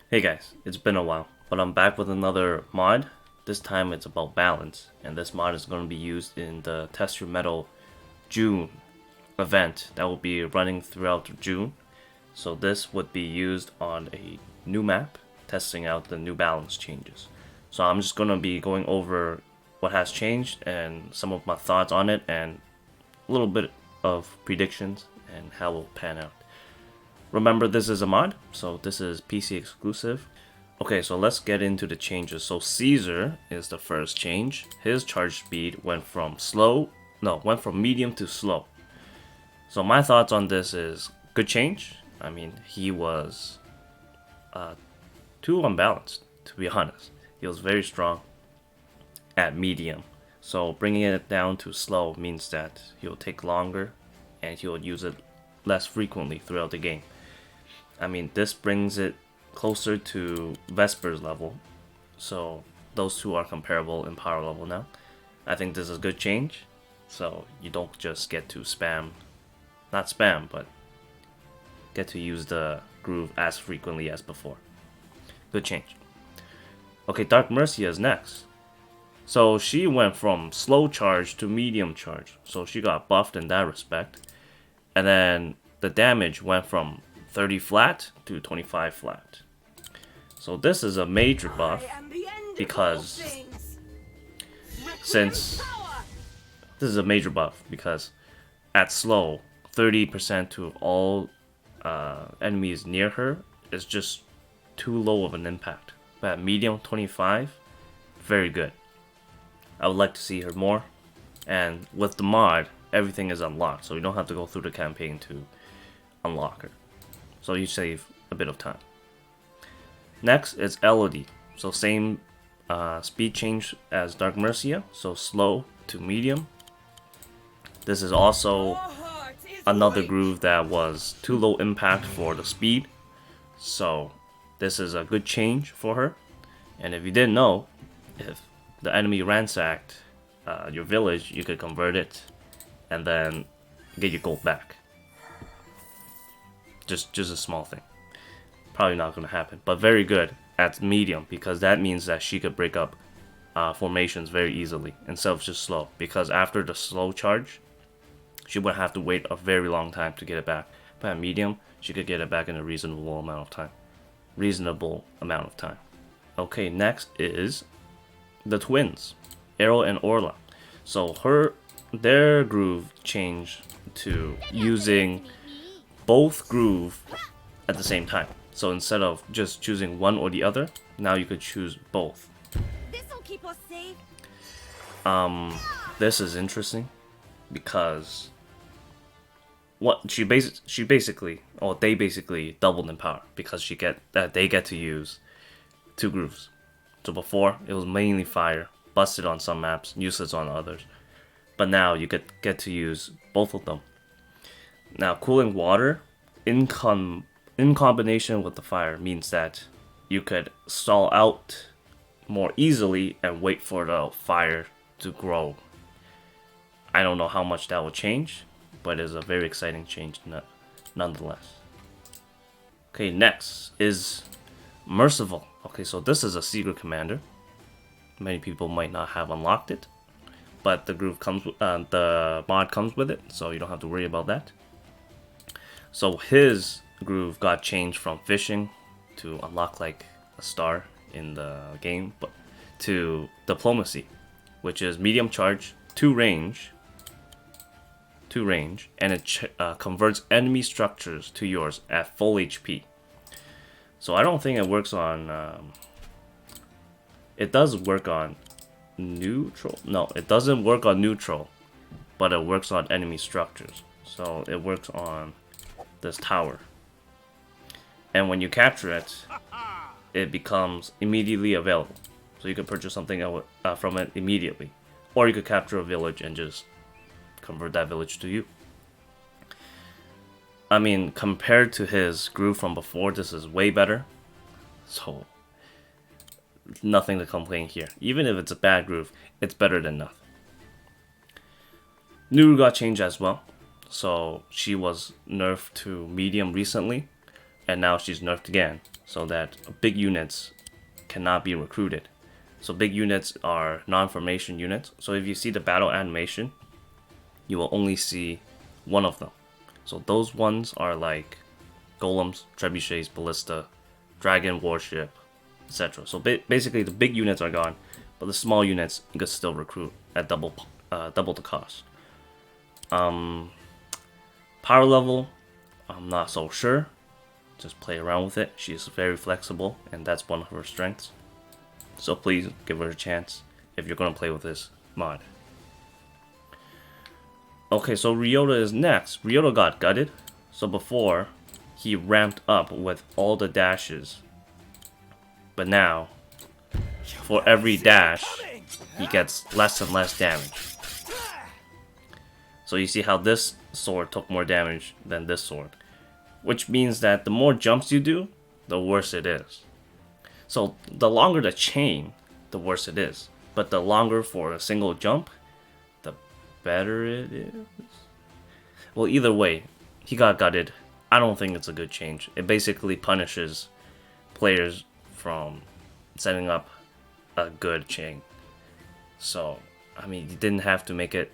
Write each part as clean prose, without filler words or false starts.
Hey guys, it's been a while, but I'm back with another mod. This time it's about balance, and this mod is going to be used in the Test Your Metal June event that will be running throughout June. So this would be used on a new map, testing out the new balance changes. So I'm just going to be going over what has changed and some of my thoughts on it and a little bit of predictions and how it will pan out. Remember, this is a mod, so this is PC exclusive. Okay, so let's get into the changes. So Caesar is the first change. His charge speed went from medium to slow. So my thoughts on this is good change. I mean, he was too unbalanced, to be honest. He was very strong at medium. So bringing it down to slow means that he'll take longer and he'll use it less frequently throughout the game. I mean, this brings it closer to Vesper's level, so those two are comparable in power level now. I think this is a good change, so you don't just get to not spam, but get to use the groove as frequently as before. Good change. Okay, Dark Mercia is next. So she went from slow charge to medium charge, so she got buffed in that respect. And then the damage went from 30 flat to 25 flat. So this is a major buff because at slow, 30% to all enemies near her is just too low of an impact. But at medium, 25, very good. I would like to see her more. And with the mod, everything is unlocked, so you don't have to go through the campaign to unlock her. So you save a bit of time. Next is Elodie. So same speed change as Dark Mercia, so slow to medium. This is also another groove that was too low impact for the speed, so this is a good change for her. And if you didn't know, if the enemy ransacked your village, you could convert it and then get your gold back. Just a small thing. Probably not going to happen, but very good at medium because that means that she could break up formations very easily instead of just slow. Because after the slow charge, she would have to wait a very long time to get it back. But at medium, she could get it back in a reasonable amount of time. Okay, next is the twins, Arrow and Orla. So their groove changed to using both groove at the same time. So instead of just choosing one or the other, now you could choose both. This'll keep us safe. This is interesting because they basically doubled in power because they get to use two grooves. So before it was mainly fire, busted on some maps, useless on others. But now you get to use both of them. Now, cooling water in combination with the fire means that you could stall out more easily and wait for the fire to grow. I don't know how much that will change, but it's a very exciting change nonetheless. Okay, next is Merciful. Okay, so this is a Cedar Commander. Many people might not have unlocked it, but the mod comes with it, so you don't have to worry about that. So his groove got changed from fishing to unlock like a star in the game, but to diplomacy, which is medium charge, 2 range, and it converts enemy structures to yours at full HP. So I don't think it works on. It does work on neutral. No, it doesn't work on neutral, but it works on enemy structures. So it works on this tower, and when you capture it, it becomes immediately available. So you can purchase something from it immediately, or you could capture a village and just convert that village to you. I mean, compared to his groove from before, this is way better. So nothing to complain here. Even if it's a bad groove, it's better than nothing. Nuru got changed as well. So she was nerfed to medium recently, and now she's nerfed again. so that big units cannot be recruited. So big units are non-formation units. So if you see the battle animation, you will only see one of them. So those ones are like golems, trebuchets, ballista, dragon, warship, etc. So basically the big units are gone, but the small units you can still recruit at double the cost. Power level, I'm not so sure. Just play around with it. She is very flexible, and that's one of her strengths. So please give her a chance if you're going to play with this mod. Okay, so Ryota is next. Ryota got gutted. So before, he ramped up with all the dashes. But now, for every dash, he gets less and less damage. So you see how this sword took more damage than this sword. Which means that the more jumps you do, the worse it is. So the longer the chain, the worse it is. But the longer for a single jump, the better it is. Well, either way, he got gutted. I don't think it's a good change. It basically punishes players from setting up a good chain. So, I mean, you didn't have to make it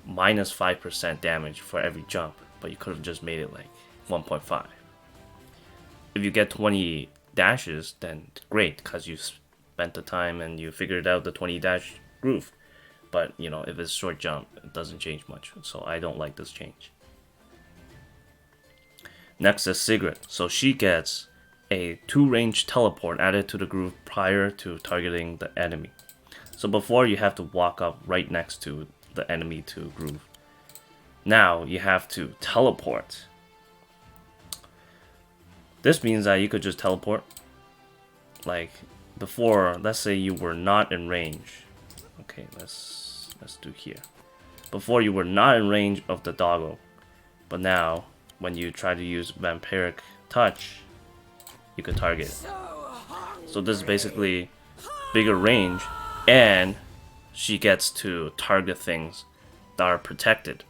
minus 5% damage for every jump, but you could have just made it like 1.5. If you get 20 dashes, then great, because you spent the time and you figured out the 20 dash groove. But, you know, if it's short jump, it doesn't change much, so I don't like this change. Next is Sigrid. So she gets a 2-range teleport added to the groove prior to targeting the enemy. So before, you have to walk up right next to the enemy to groove. Now you have to teleport. This means that you could just teleport. Like before, let's say you were not in range. Okay, let's do here. Before, you were not in range of the doggo, but now when you try to use vampiric touch, you can target it. So this is basically bigger range, and she gets to target things that are protected.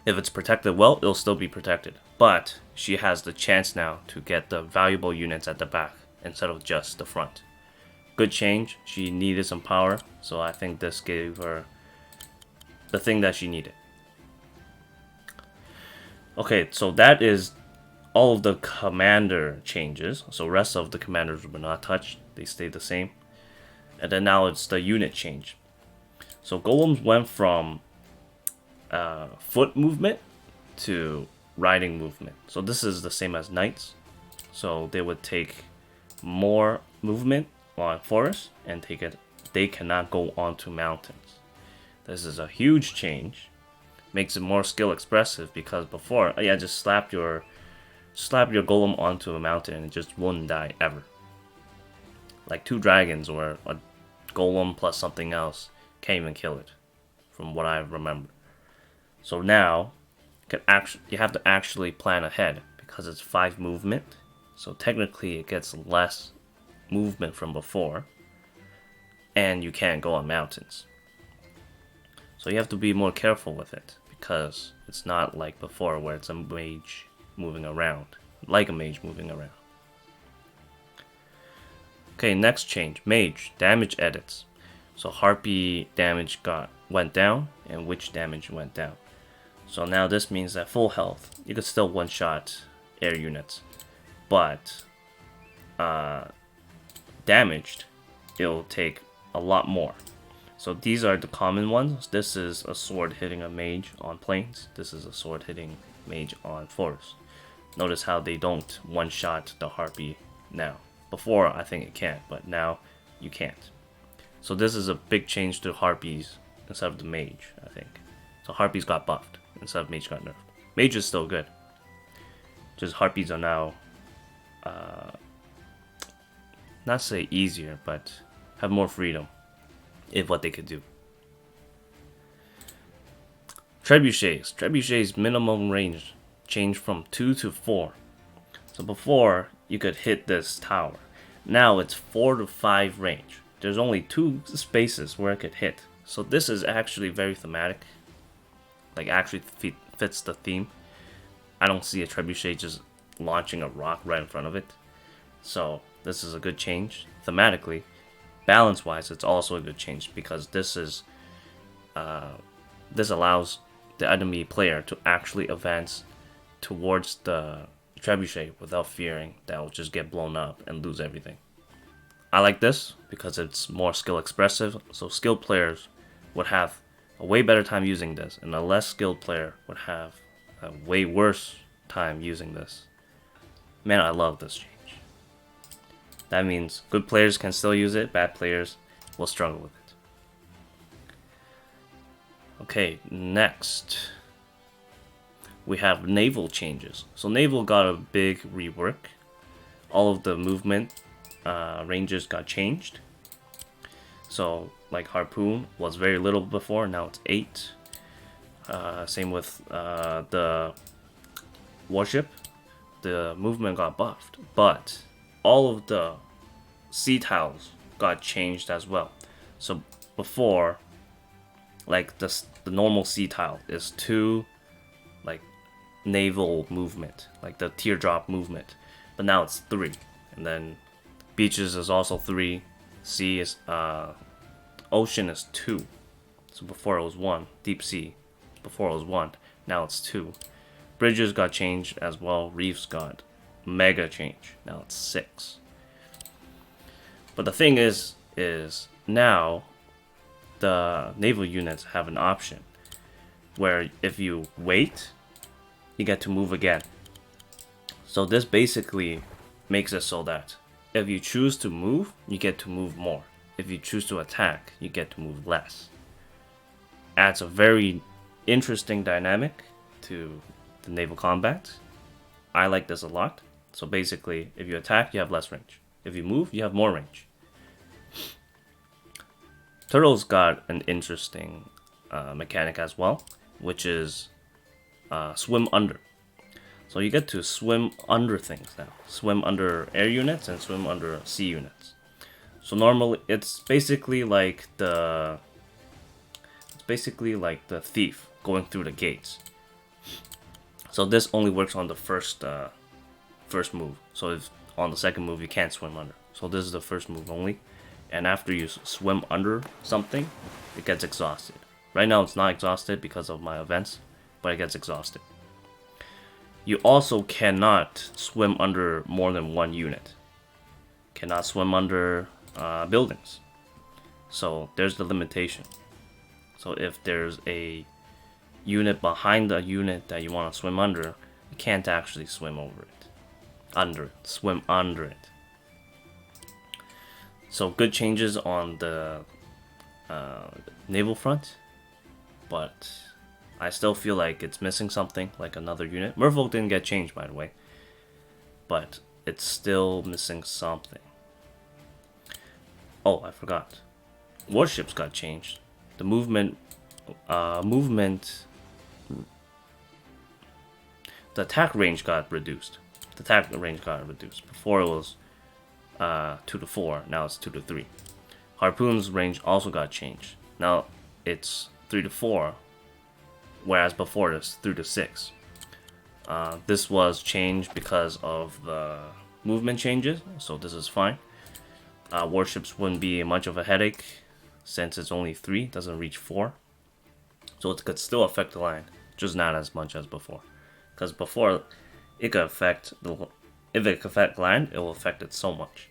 If it's protected well, it'll still be protected, but she has the chance now to get the valuable units at the back instead of just the front. Good change. She needed some power, so I think this gave her the thing that she needed. Okay, so that is all of the commander changes. So rest of the commanders were not touched. They stayed the same. And then now it's the unit change. So golems went from foot movement to riding movement. So this is the same as knights. So they would take more movement on forests and they cannot go onto mountains. This is a huge change. Makes it more skill expressive, because before, yeah, just slap your golem onto a mountain and it just wouldn't die ever. Like 2 dragons or a golem plus something else can't even kill it, from what I remember. So now you have to actually plan ahead, because it's 5 movement. So technically it gets less movement from before, and you can't go on mountains. So you have to be more careful with it, because it's not like before where it's a mage moving around, like a mage moving around. Okay, next change, mage damage edits. So harpy damage went down, and witch damage went down. So now this means that full health, you could still one-shot air units, but damaged, it'll take a lot more. So these are the common ones. This is a sword hitting a mage on plains. This is a sword hitting mage on forest. Notice how they don't one-shot the harpy now. Before, I think it can, but now you can't. So this is a big change to harpies instead of the mage, I think. So harpies got buffed instead of mage got nerfed. Mage is still good. Just harpies are now, not say easier, but have more freedom in what they could do. Trebuchets. Trebuchet's minimum range changed from 2 to 4. So before, you could hit this tower. Now it's 4 to 5 range. There's only 2 spaces where it could hit. So this is actually very thematic. Like, actually fits the theme. I don't see a trebuchet just launching a rock right in front of it. So this is a good change. Thematically, balance-wise, it's also a good change because this allows the enemy player to actually advance towards the Trebuchet without fearing that will just get blown up and lose everything. I like this because it's more skill expressive, so skilled players would have a way better time using this, and a less skilled player would have a way worse time using this. Man, I love this change. That means good players can still use it, bad players will struggle with it. Okay, next we have naval changes. So naval got a big rework. All of the movement ranges got changed. So like harpoon was very little before, now it's 8. Same with the warship. The movement got buffed, but all of the sea tiles got changed as well. So before, like the normal sea tile is 2 like naval movement, like the teardrop movement, but now it's 3. And then beaches is also 3. Sea is ocean is 2. So before it was 1. Deep sea before it was 1, now it's 2. Bridges got changed as well. Reefs got mega change, now it's 6. But the thing is now the naval units have an option where if you wait, you get to move again. So this basically makes it so that if you choose to move, you get to move more. If you choose to attack, you get to move less. Adds a very interesting dynamic to the naval combat. I like this a lot. So basically, if you attack, you have less range. If you move, you have more range. Turtles got an interesting mechanic as well, which is swim under. So you get to swim under things now. Swim under air units and swim under sea units. So normally it's basically like the thief going through the gates. So this only works on the first move. So if on the second move you can't swim under. So this is the first move only. And after you swim under something, it gets exhausted. Right now it's not exhausted because of my events, but it gets exhausted. You also cannot swim under more than 1 unit. Cannot swim under buildings. So there's the limitation. So if there's a unit behind the unit that you want to swim under, you can't actually swim over it. Swim under it. So good changes on the naval front, but I still feel like it's missing something, like another unit. Merfolk didn't get changed, by the way, but it's still missing something. Oh, I forgot. Warships got changed. The movement, the attack range got reduced. Before it was 2 to 4, now it's 2 to 3. Harpoon's range also got changed. Now it's 3 to 4, whereas before it's 3 to 6. This was changed because of the movement changes, so this is fine. Warships wouldn't be much of a headache since it's only 3, doesn't reach 4. So it could still affect the line, just not as much as before. Because before, it could affect if it could affect land, it will affect it so much.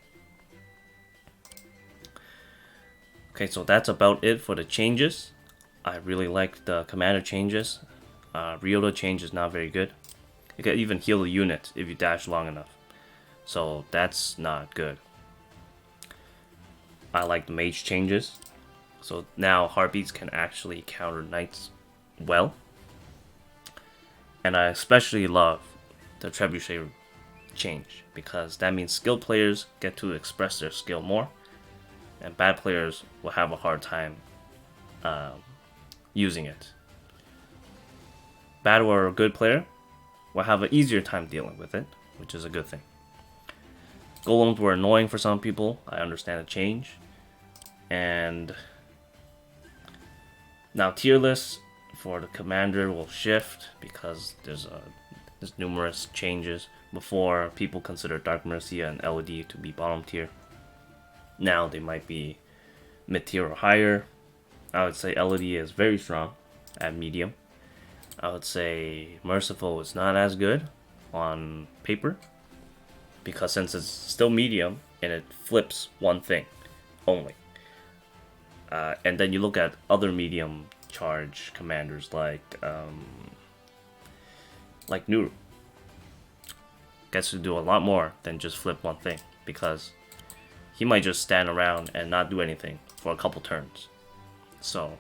Okay, so that's about it for the changes. I really like the commander changes. Ryota change is not very good. You can even heal the unit if you dash long enough. So that's not good. I like the mage changes. So now heartbeats can actually counter knights well. And I especially love the Trebuchet change, because that means skilled players get to express their skill more, and bad players will have a hard time using it. Bad or a good player will have an easier time dealing with it, which is a good thing. Golems were annoying for some people. I understand the change. And now tier lists for the commander will shift because there's a There's numerous changes. Before, people considered Dark Mercia and LED to be bottom tier. Now they might be mid tier or higher. I would say LED is very strong at medium. I would say Merciful is not as good on paper, because since it's still medium and it flips one thing only. And then you look at other medium charge commanders like Nuru. Gets to do a lot more than just flip one thing, because he might just stand around and not do anything for a couple turns. So,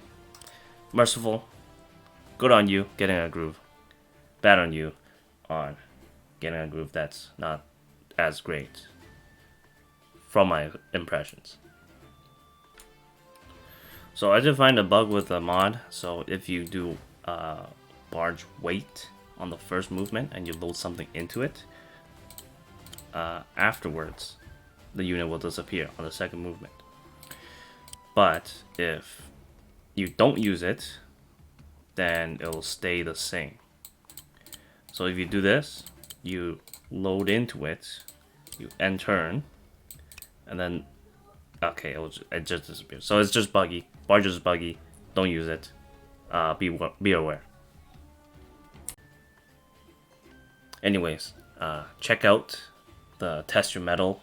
Merciful, good on you getting a groove. Bad on you on getting a groove that's not as great from my impressions. So I did find a bug with the mod. So if you do barge weight on the first movement and you load something into it, afterwards the unit will disappear on the second movement. But if you don't use it, then it will stay the same. So if you do this, you load into it, you end turn, and then okay, it just disappears. So it's just buggy. Barge is buggy. Don't use it. Be aware. Anyways, check out the Test Your Metal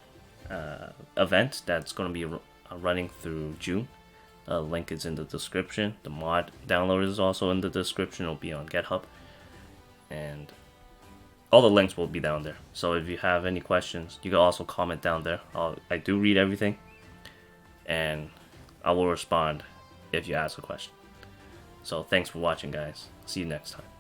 event that's going to be running through June. The link is in the description. The mod download is also in the description. It'll be on GitHub. And all the links will be down there. So if you have any questions, you can also comment down there. I do read everything, and I will respond if you ask a question. So thanks for watching, guys. See you next time.